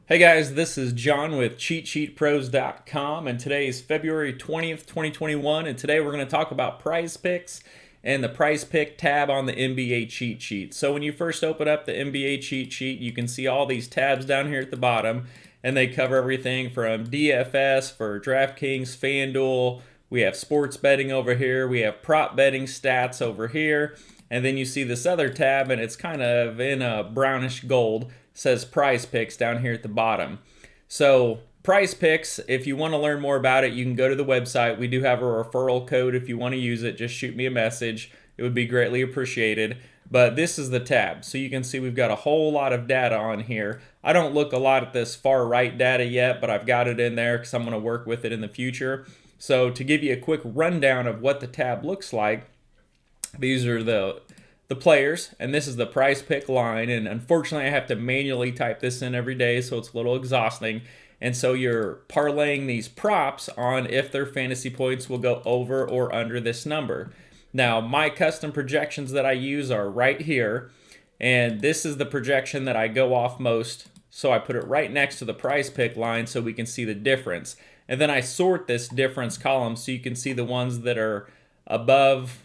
Hey guys, this is John with CheatSheetPros.com, and today is February 20th, 2021, and today we're going to talk about prize picks and the prize pick tab on the NBA cheat sheet. So when you first open up the NBA cheat sheet, you can see all these tabs down here at the bottom, and they cover everything from DFS for DraftKings, FanDuel. We have sports betting over here. We have prop betting stats over here. And then you see this other tab, and it's kind of in a brownish gold. Says prize picks down here at the bottom. So prize picks, if you want to learn more about it, you can go to the website. We do have a referral code. If you want to use it, just shoot me a message. It would be greatly appreciated. But this is the tab. So you can see we've got a whole lot of data on here. I don't look a lot at this far right data yet, but I've got it in there because I'm going to work with it in the future. So to give you a quick rundown of what the tab looks like, these are the players, and this is the prize pick line, and unfortunately I have to manually type this in every day, so it's a little exhausting. And so you're parlaying these props on if their fantasy points will go over or under this number. Now my custom projections that I use are right here, and this is the projection that I go off most, so I put it right next to the prize pick line so we can see the difference. And then I sort this difference column so you can see the ones that are above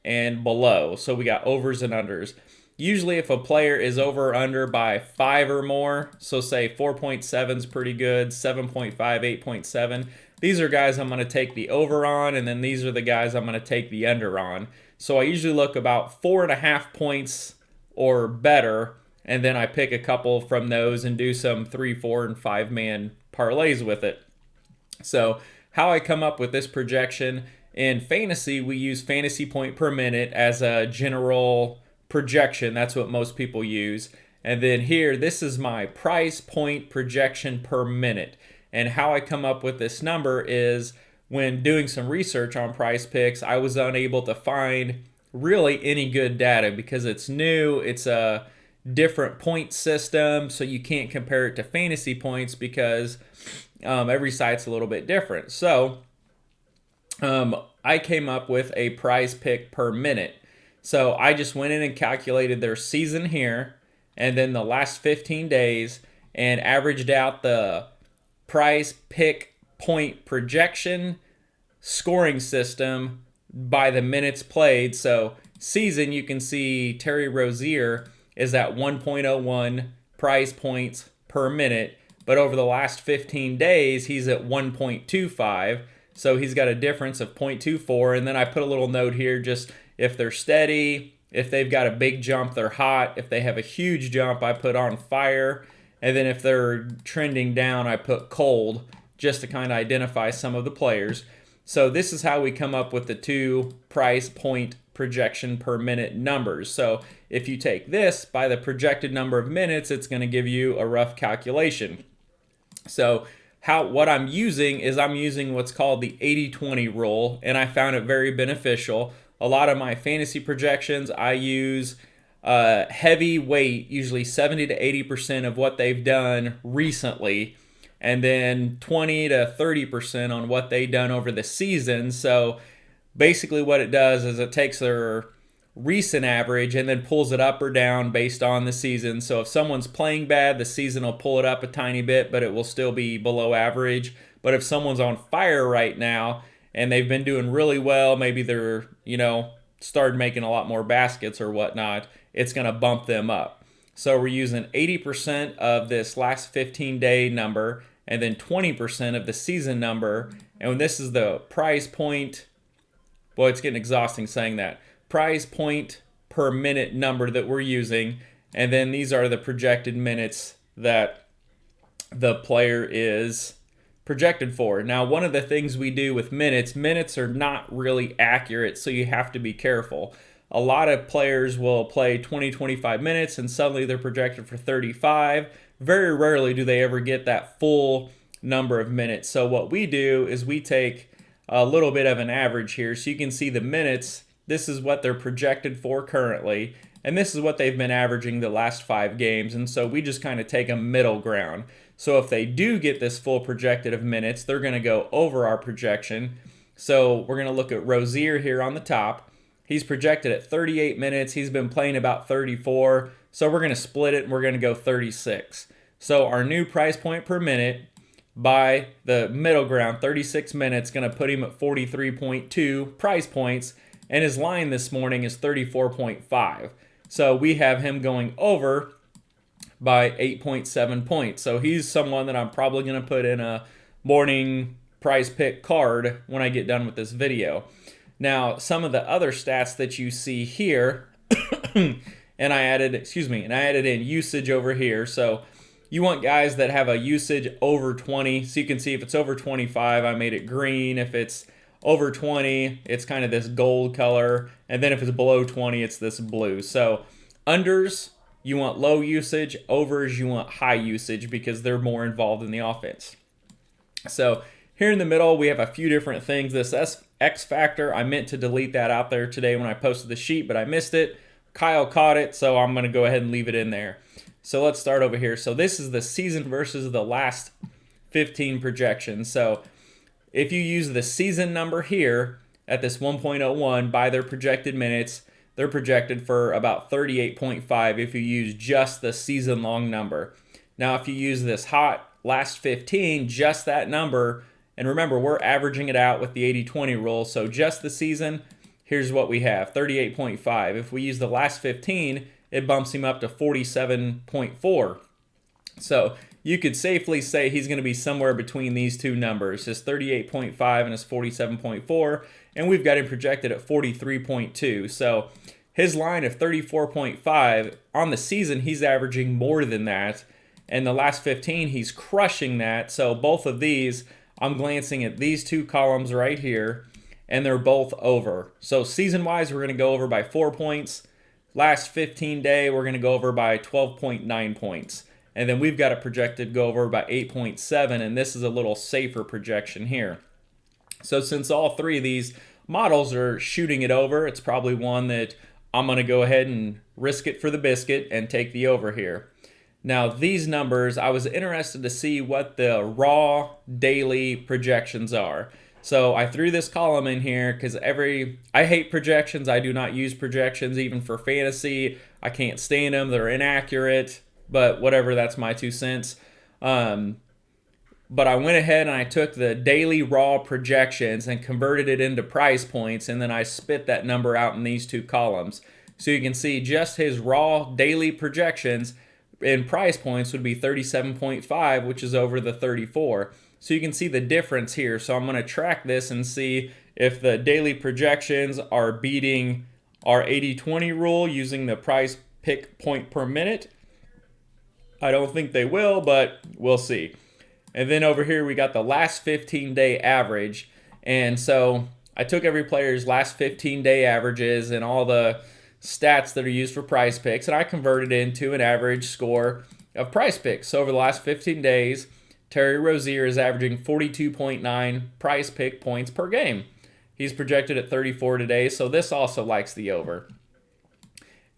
and below. So we got overs and unders. Usually if a player is over or under by 5 or more, so say 4.7 is pretty good, 7.5, 8.7, these are guys I'm going to take the over on, and then these are the guys I'm going to take the under on. So I usually look about 4.5 points or better, and then I pick a couple from those and do some 3, 4, and 5 man parlays with it. So how I come up with this projection: in fantasy, we use fantasy point per minute as a general projection. That's what most people use. And then here, this is my prize point projection per minute. And how I come up with this number is when doing some research on prize picks, I was unable to find really any good data because it's new. It's a different point system, so you can't compare it to fantasy points because every site's a little bit different. So I came up with a prize pick per minute. So I just went in and calculated their season here and then the last 15 days and averaged out the prize pick point projection scoring system by the minutes played. So season, you can see Terry Rozier is at 1.01 prize points per minute, but over the last 15 days, he's at 1.25. So he's got a difference of 0.24, and then I put a little note here, just if they're steady, if they've got a big jump, they're hot. If they have a huge jump, I put on fire. And then if they're trending down, I put cold, just to kind of identify some of the players. So this is how we come up with the two prize point projection per minute numbers. So if you take this by the projected number of minutes, it's going to give you a rough calculation. So what I'm using is I'm using what's called the 80-20 rule, and I found it very beneficial. A lot of my fantasy projections, I use heavy weight, usually 70 to 80% of what they've done recently, and then 20 to 30% on what they've done over the season. So basically what it does is it takes their recent average and then pulls it up or down based on the season. So if someone's playing bad, the season will pull it up a tiny bit, but it will still be below average. But if someone's on fire right now and they've been doing really well, maybe they're, started making a lot more baskets or whatnot, it's going to bump them up. So we're using 80% of this last 15-day number and then 20% of the season number. And when this is the prize point, boy, it's getting exhausting saying that, prize point per minute number that we're using, and then these are the projected minutes that the player is projected for. Now, one of the things we do with minutes are not really accurate, so you have to be careful. A lot of players will play 20, 25 minutes and suddenly they're projected for 35. Very rarely do they ever get that full number of minutes. So what we do is we take a little bit of an average here, so you can see the minutes. This is what they're projected for currently, and this is what they've been averaging the last 5 games, and so we just kind of take a middle ground. So if they do get this full projected of minutes, they're going to go over our projection. So we're going to look at Rozier here on the top. He's projected at 38 minutes. He's been playing about 34, so we're going to split it, and we're going to go 36. So our new price point per minute by the middle ground, 36 minutes, going to put him at 43.2 price points. And his line this morning is 34.5. So we have him going over by 8.7 points. So he's someone that I'm probably going to put in a morning prize pick card when I get done with this video. Now, some of the other stats that you see here, and I added in usage over here. So you want guys that have a usage over 20. So you can see if it's over 25, I made it green. If it's over 20, it's kind of this gold color. And then if it's below 20, it's this blue. So unders, you want low usage. Overs, you want high usage because they're more involved in the offense. So here in the middle, we have a few different things. This X factor, I meant to delete that out there today when I posted the sheet, but I missed it. Kyle caught it, so I'm going to go ahead and leave it in there. So let's start over here. So this is the season versus the last 15 projections. So if you use the season number here at this 1.01 by their projected minutes, they're projected for about 38.5 if you use just the season long number. Now, if you use this hot last 15, just that number, and remember, we're averaging it out with the 80-20 rule, so just the season, here's what we have, 38.5. If we use the last 15, it bumps him up to 47.4. So you could safely say he's going to be somewhere between these two numbers, his 38.5 and his 47.4, and we've got him projected at 43.2. So his line of 34.5, on the season, he's averaging more than that. And the last 15, he's crushing that. So both of these, I'm glancing at these two columns right here, and they're both over. So season-wise, we're going to go over by 4 points. Last 15-day, we're going to go over by 12.9 points. And then we've got it projected to go over by 8.7, and this is a little safer projection here. So since all three of these models are shooting it over, it's probably one that I'm going to go ahead and risk it for the biscuit and take the over here. Now, these numbers, I was interested to see what the raw daily projections are. So I threw this column in here because I hate projections. I do not use projections even for fantasy. I can't stand them. They're inaccurate, but whatever, that's my 2 cents. But I went ahead and I took the daily raw projections and converted it into price points, and then I spit that number out in these two columns. So you can see just his raw daily projections in price points would be 37.5, which is over the 34. So you can see the difference here. So I'm going to track this and see if the daily projections are beating our 80-20 rule using the price pick point per minute. I don't think they will, but we'll see. And then over here we got the last 15-day average. And so I took every player's last 15-day averages and all the stats that are used for price picks, and I converted it into an average score of price picks. So over the last 15 days, Terry Rozier is averaging 42.9 price pick points per game. He's projected at 34 today, so this also likes the over.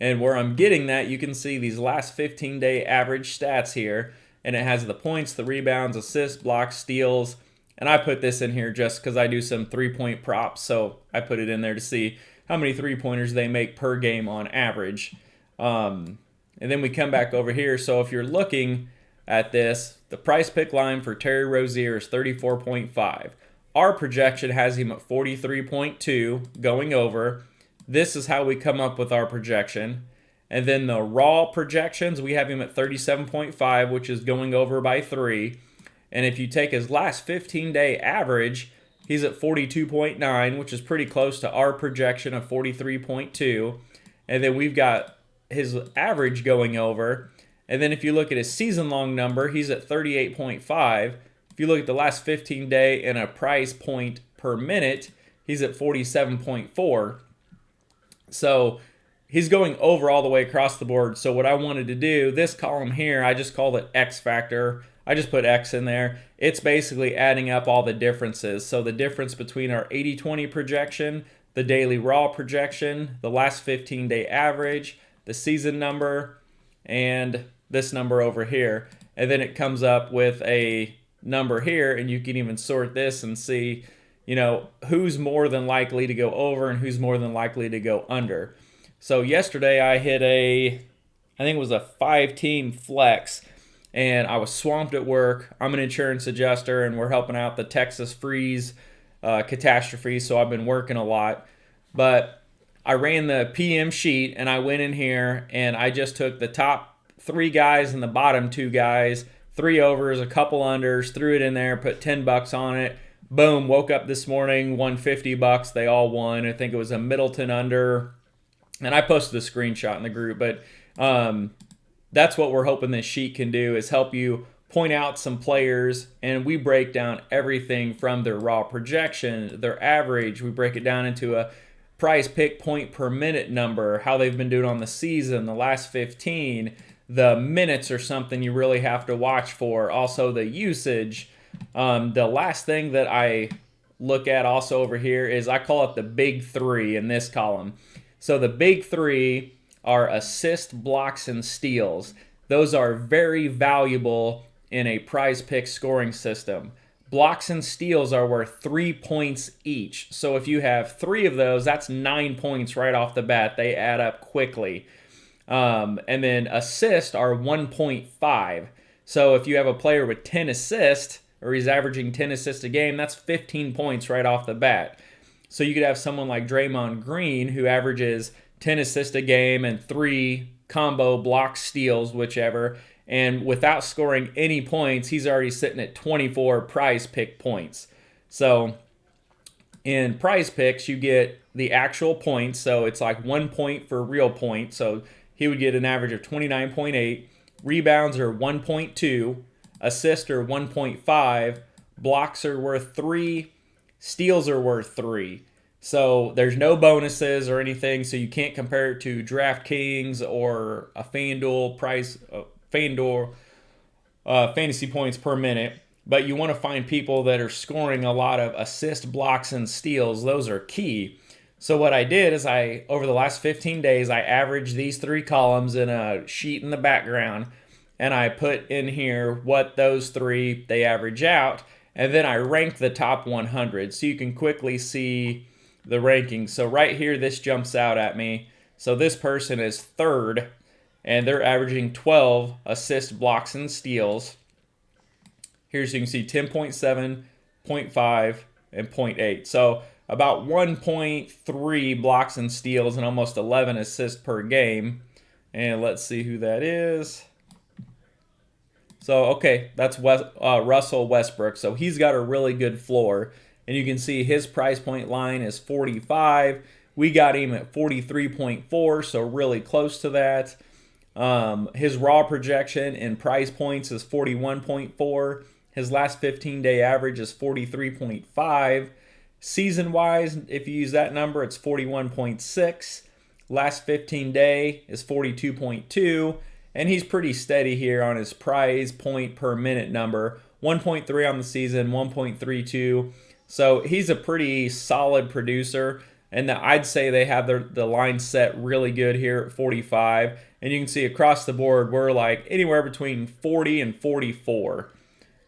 And where I'm getting that, you can see these last 15-day average stats here, and it has the points, the rebounds, assists, blocks, steals, and I put this in here just because I do some three-point props, so I put it in there to see how many three-pointers they make per game on average. And then we come back over here, so if you're looking at this, the price pick line for Terry Rozier is 34.5. Our projection has him at 43.2 going over. This is how we come up with our projection. And then the raw projections, we have him at 37.5, which is going over by 3. And if you take his last 15-day average, he's at 42.9, which is pretty close to our projection of 43.2. And then we've got his average going over. And then if you look at his season-long number, he's at 38.5. If you look at the last 15-day and a price point per minute, he's at 47.4. So he's going over all the way across the board. So what I wanted to do, this column here, I just called it X factor. I just put X in there. It's basically adding up all the differences. So the difference between our 80-20 projection, the daily raw projection, the last 15-day average, the season number, and this number over here. And then it comes up with a number here, and you can even sort this and see, you know, who's more than likely to go over and who's more than likely to go under. So yesterday I hit I think it was a 5-team flex, and I was swamped at work. I'm an insurance adjuster, and we're helping out the Texas freeze catastrophe, so I've been working a lot. But I ran the PM sheet, and I went in here, and I just took the top 3 guys and the bottom 2 guys, 3 overs, a couple unders, threw it in there, put $10 on it. Boom, woke up this morning, won $50. They all won. I think it was a Middleton under, and I posted a screenshot in the group. But that's what we're hoping this sheet can do, is help you point out some players, and we break down everything from their raw projection, their average. We break it down into a price pick point per minute number, how they've been doing on the season, the last 15. The minutes are something you really have to watch for. Also the usage. The last thing that I look at also over here is, I call it the big 3 in this column. So the big 3 are assist, blocks, and steals. Those are very valuable in a prize pick scoring system. Blocks and steals are worth 3 points each. So if you have 3 of those, that's 9 points right off the bat. They add up quickly. And then assists are 1.5. So if you have a player with 10 assists, or he's averaging 10 assists a game, that's 15 points right off the bat. So you could have someone like Draymond Green, who averages 10 assists a game and 3 combo block steals, whichever, and without scoring any points, he's already sitting at 24 prize pick points. So in prize picks, you get the actual points, so it's like 1 point for real points. So he would get an average of 29.8. Rebounds are 1.2. Assists are 1.5. Blocks are worth 3. Steals are worth 3. So there's no bonuses or anything, so you can't compare it to DraftKings or a FanDuel fantasy points per minute. But you want to find people that are scoring a lot of assist, blocks, and steals. Those are key. So what I did is, over the last 15 days, I averaged these 3 columns in a sheet in the background, and I put in here what those 3 they average out, and then I ranked the top 100, so you can quickly see the rankings. So right here, this jumps out at me. So this person is 3rd, and they're averaging 12 assists, blocks, and steals. Here, so you can see 10.7, 0.5, and 0.8. So about 1.3 blocks and steals and almost 11 assists per game. And let's see who that is. So, okay, that's Russell Westbrook. So he's got a really good floor. And you can see his price point line is 45. We got him at 43.4, so really close to that. His raw projection in price points is 41.4. His last 15-day average is 43.5. Season-wise, if you use that number, it's 41.6. Last 15-day is 42.2. And he's pretty steady here on his prize point per minute number. 1.3 on the season, 1.32. So he's a pretty solid producer. And I'd say they have the line set really good here at 45. And you can see across the board, we're like anywhere between 40 and 44.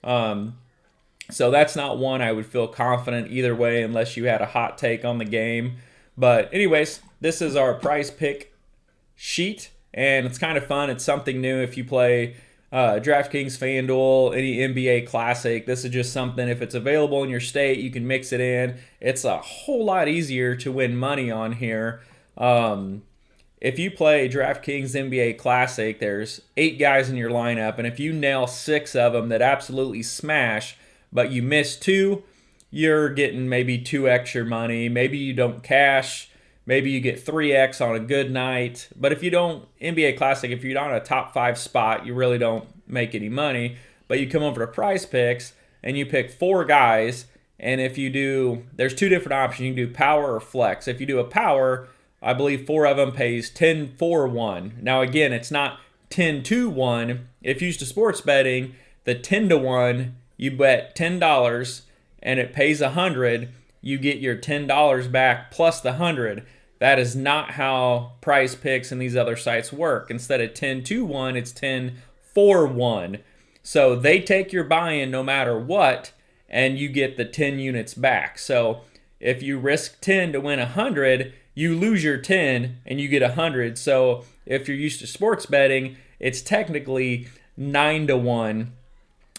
So that's not one I would feel confident either way unless you had a hot take on the game. But anyways, this is our prize pick sheet. And it's kind of fun. It's something new if you play DraftKings, FanDuel, any NBA Classic. This is just something, if it's available in your state, you can mix it in. It's a whole lot easier to win money on here. If you play DraftKings NBA Classic, there's 8 guys in your lineup, and if you nail 6 of them that absolutely smash, but you miss 2, you're getting maybe 2x your money. Maybe you don't cash. Maybe you get 3x on a good night. But if you don't, NBA Classic, if you're not in a top 5 spot, you really don't make any money. But you come over to Prize Picks and you pick 4 guys. And if you do, there's 2 different options. You can do power or flex. If you do a power, I believe 4 of them pays 10-4-1. Now again, it's not 10-1. If you used to sports betting, the 10-1, you bet $10 and it pays 100. You get your $10 back plus the 100. That is not how Prize Picks and these other sites work. Instead of 10-1, it's 10-4-1. So they take your buy-in no matter what, and you get the 10 units back. So if you risk 10 to win 100, you lose your 10 and you get 100. So if you're used to sports betting, it's technically 9 to 1,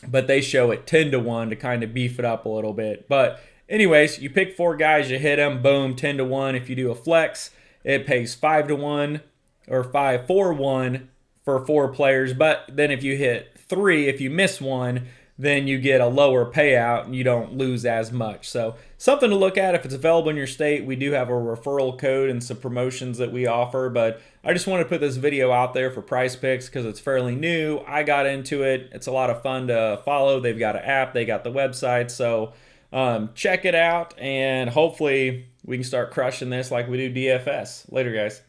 but they show it 10 to 1 to kind of beef it up a little bit. But anyways, you pick 4 guys, you hit them, boom, 10 to 1. If you do a flex, it pays 5 to 1 or 5-4-1 for 4 players. But then if you hit 3, if you miss one, then you get a lower payout and you don't lose as much. So something to look at if it's available in your state. We do have a referral code and some promotions that we offer, but I just want to put this video out there for Prize Picks because it's fairly new. I got into it. It's a lot of fun to follow. They've got an app. They got the website. So check it out, and hopefully we can start crushing this like we do DFS. Later, guys.